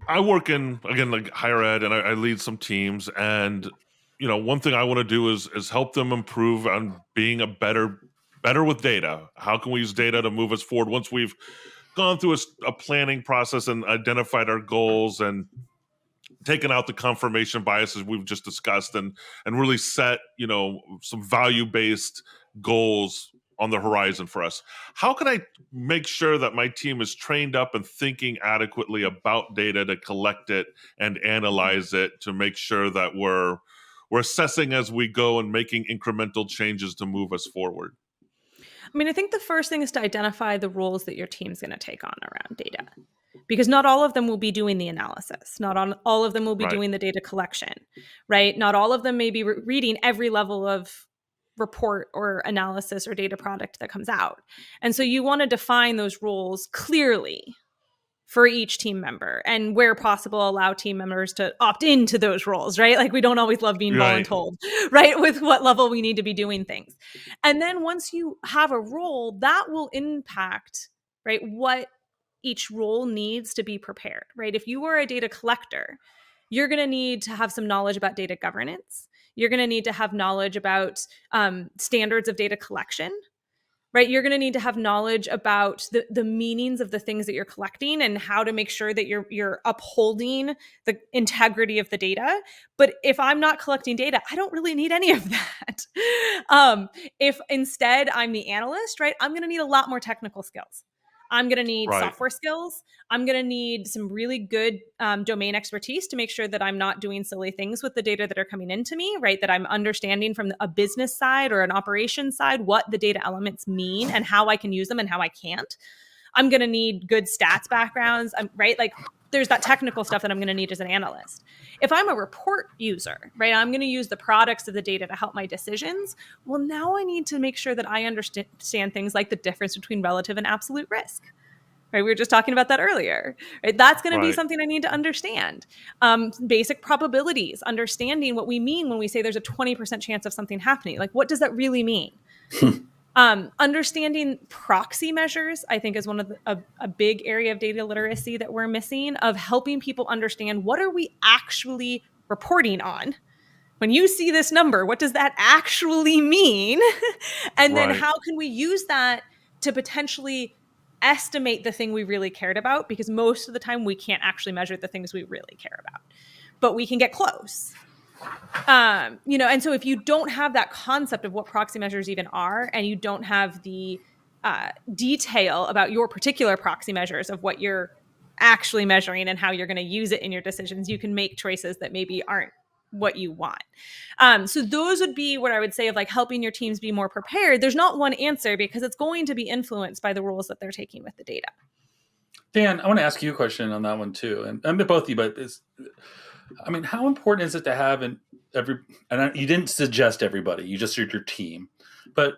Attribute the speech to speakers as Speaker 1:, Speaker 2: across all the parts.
Speaker 1: I work in, again, like higher ed, and I lead some teams. And, one thing I want to do is help them improve on being better with data. How can we use data to move us forward once we've gone through a planning process and identified our goals and taken out the confirmation biases we've just discussed, and really set some value-based goals on the horizon for us? How can I make sure that my team is trained up and thinking adequately about data to collect it and analyze it, to make sure that we're assessing as we go and making incremental changes to move us forward?
Speaker 2: I mean, I think the first thing is to identify the roles that your team's going to take on around data, because not all of them will be doing the analysis. Not all of them will be
Speaker 1: Right.
Speaker 2: doing the data collection, right? Not all of them may be reading every level of report or analysis or data product that comes out. And so you want to define those roles clearly for each team member, and where possible, allow team members to opt into those roles, right? Like, we don't always love being
Speaker 1: Right.
Speaker 2: voluntold, right? With what level we need to be doing things. And then once you have a role, that will impact, right, what each role needs to be prepared, right? If you are a data collector, you're going to need to have some knowledge about data governance. You're going to need to have knowledge about standards of data collection, right? You're going to need to have knowledge about the meanings of the things that you're collecting and how to make sure that you're upholding the integrity of the data. But if I'm not collecting data, I don't really need any of that. If instead I'm the analyst, right, I'm going to need a lot more technical skills. I'm going to need
Speaker 1: Right.
Speaker 2: software skills. I'm going to need some really good domain expertise to make sure that I'm not doing silly things with the data that are coming into me, right? That I'm understanding from a business side or an operations side what the data elements mean and how I can use them and how I can't. I'm going to need good stats backgrounds, right? Like, there's that technical stuff that I'm going to need as an analyst. If I'm a report user, right, I'm going to use the products of the data to help my decisions. Well, now I need to make sure that I understand things like the difference between relative and absolute risk. Right, we were just talking about that earlier. Right, that's going to be
Speaker 1: Right.
Speaker 2: something I need to understand. Basic probabilities, understanding what we mean when we say there's a 20% chance of something happening. Like, what does that really mean? Understanding proxy measures, I think, is one of a big area of data literacy that we're missing, of helping people understand what are we actually reporting on. When you see this number, what does that actually mean? And then
Speaker 1: Right.
Speaker 2: how can we use that to potentially estimate the thing we really cared about? Because most of the time we can't actually measure the things we really care about, but we can get close. And so if you don't have that concept of what proxy measures even are, and you don't have the detail about your particular proxy measures of what you're actually measuring and how you're going to use it in your decisions, you can make choices that maybe aren't what you want. So those would be what I would say of like helping your teams be more prepared. There's not one answer, because it's going to be influenced by the roles that they're taking with the data.
Speaker 3: Dan, I want to ask you a question on that one too, and I mean both of you. But how important is it to have you didn't suggest everybody, you just said your team, but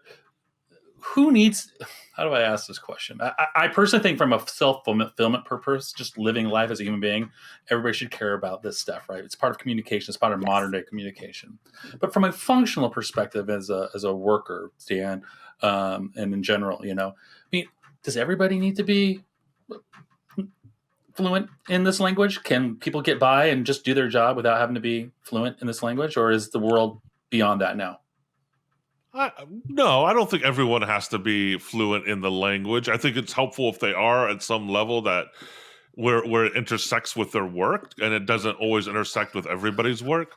Speaker 3: who needs? How do I ask this question? I personally think, from a self-fulfillment purpose, just living life as a human being, everybody should care about this stuff, right? It's part of communication. It's part of modern day communication. But from a functional perspective, as a worker, Dan, and in general, does everybody need to be fluent in this language? Can people get by and just do their job without having to be fluent in this language, or is the world beyond that now?
Speaker 1: No, I don't think everyone has to be fluent in the language. I think it's helpful if they are at some level, that where it intersects with their work, and it doesn't always intersect with everybody's work.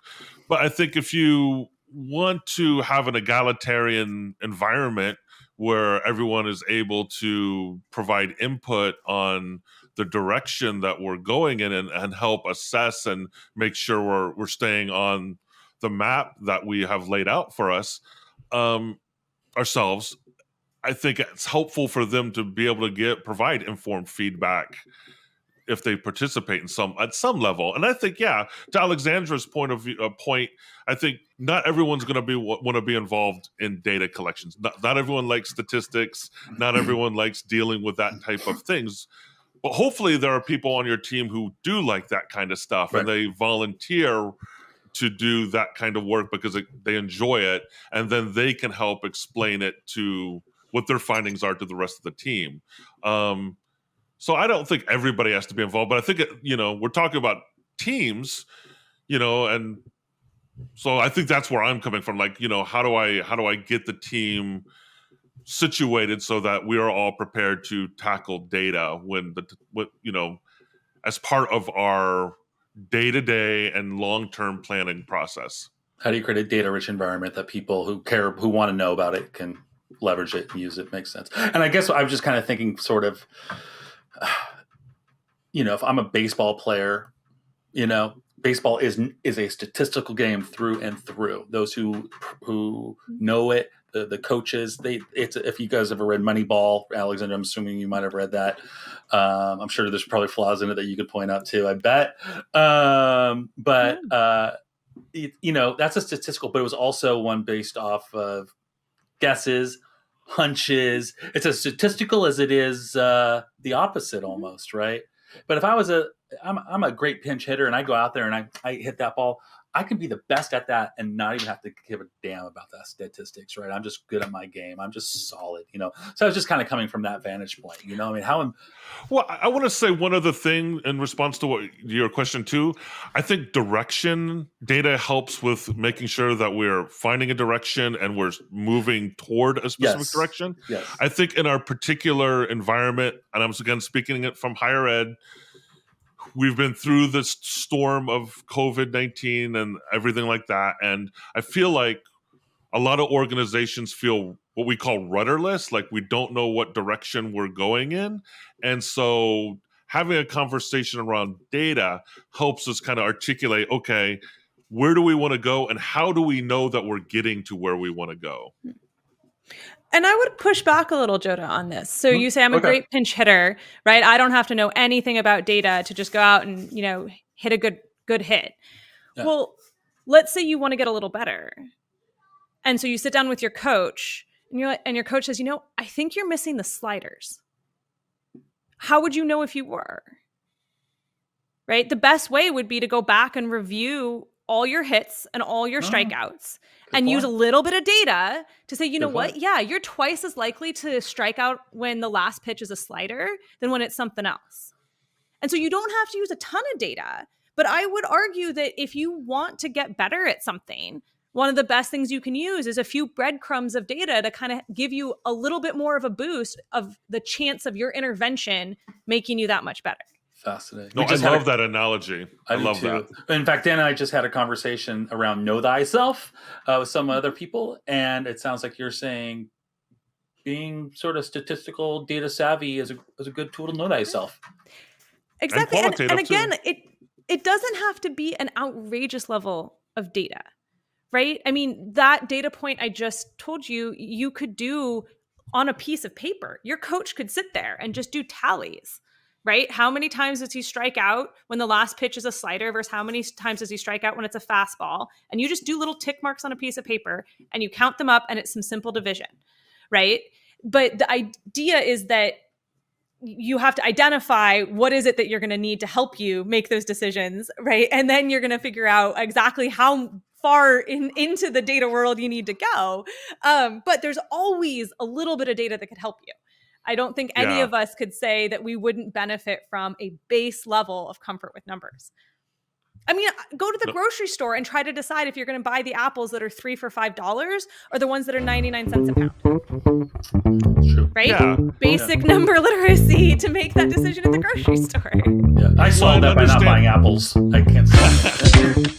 Speaker 1: But I think if you want to have an egalitarian environment where everyone is able to provide input on the direction that we're going in, and help assess and make sure we're staying on the map that we have laid out for us, ourselves, I think it's helpful for them to be able to provide informed feedback if they participate at some level. And I think, to Alexandra's point, I think not everyone's going to want to be involved in data collections. Not everyone likes statistics. Not everyone likes dealing with that type of things. But hopefully there are people on your team who do like that kind of stuff,
Speaker 3: Right.
Speaker 1: and they volunteer to do that kind of work because they enjoy it, and then they can help explain it to what their findings are to the rest of the team. So I don't think everybody has to be involved, but I think, we're talking about teams, and so I think that's where I'm coming from. Like, how do I get the team situated so that we are all prepared to tackle data as part of our day-to-day and long-term planning process.
Speaker 3: How do you create a data-rich environment that people who want to know about it can leverage it and use it? Makes sense. And I guess I was just kind of thinking sort of, if I'm a baseball player, baseball is a statistical game through and through. Those who know it, the coaches, if you guys ever read Moneyball, Alexandra, I'm assuming you might have read that. I'm sure there's probably flaws in it that you could point out too, I bet. That's a statistical, but it was also one based off of guesses, hunches. It's as statistical as it is the opposite almost, right? But if I'm a great pinch hitter and I go out there and I hit that ball, I can be the best at that and not even have to give a damn about that statistics, right? I'm just good at my game. I'm just solid, So I was just kind of coming from that vantage point, I mean,
Speaker 1: Well, I want to say one other thing in response to your question too. I think direction data helps with making sure that we're finding a direction and we're moving toward a specific direction.
Speaker 3: Yes.
Speaker 1: I think in our particular environment, and I'm again speaking it from higher ed, we've been through this storm of COVID-19 and everything like that. And I feel like a lot of organizations feel what we call rudderless, like we don't know what direction we're going in. And so having a conversation around data helps us kind of articulate, okay, where do we want to go and how do we know that we're getting to where we want to go?
Speaker 2: And I would push back a little, Jodah, on this. So you say I'm a great pinch hitter, right? I don't have to know anything about data to just go out and, hit a good hit. Yeah. Well, let's say you want to get a little better. And so you sit down with your coach and your coach says, I think you're missing the sliders. How would you know if you were? Right? The best way would be to go back and review all your hits and all your strikeouts and use a little bit of data to say, what? Yeah, you're twice as likely to strike out when the last pitch is a slider than when it's something else. And so you don't have to use a ton of data, but I would argue that if you want to get better at something, one of the best things you can use is a few breadcrumbs of data to kind of give you a little bit more of a boost of the chance of your intervention making you that much better.
Speaker 3: Fascinating.
Speaker 1: No, I love that analogy. I love that.
Speaker 3: In fact, Dan and I just had a conversation around know thyself with some other people, and it sounds like you're saying being sort of statistical data savvy is a good tool to know thyself.
Speaker 2: Exactly. And again, it doesn't have to be an outrageous level of data, right? I mean, that data point I just told you, you could do on a piece of paper. Your coach could sit there and just do tallies. Right? How many times does he strike out when the last pitch is a slider versus how many times does he strike out when it's a fastball? And you just do little tick marks on a piece of paper and you count them up and it's some simple division, right? But the idea is that you have to identify what is it that you're going to need to help you make those decisions, right? And then you're going to figure out exactly how far into the data world you need to go. But there's always a little bit of data that could help you. I don't think any of us could say that we wouldn't benefit from a base level of comfort with numbers. I mean, go to the grocery store and try to decide if you're going to buy the apples that are 3 for $5 or the ones that are 99 cents a pound.
Speaker 3: True.
Speaker 2: Right? Yeah. Basic number literacy to make that decision at the grocery store.
Speaker 3: Yeah. I solved that by not buying apples. I can't solve that.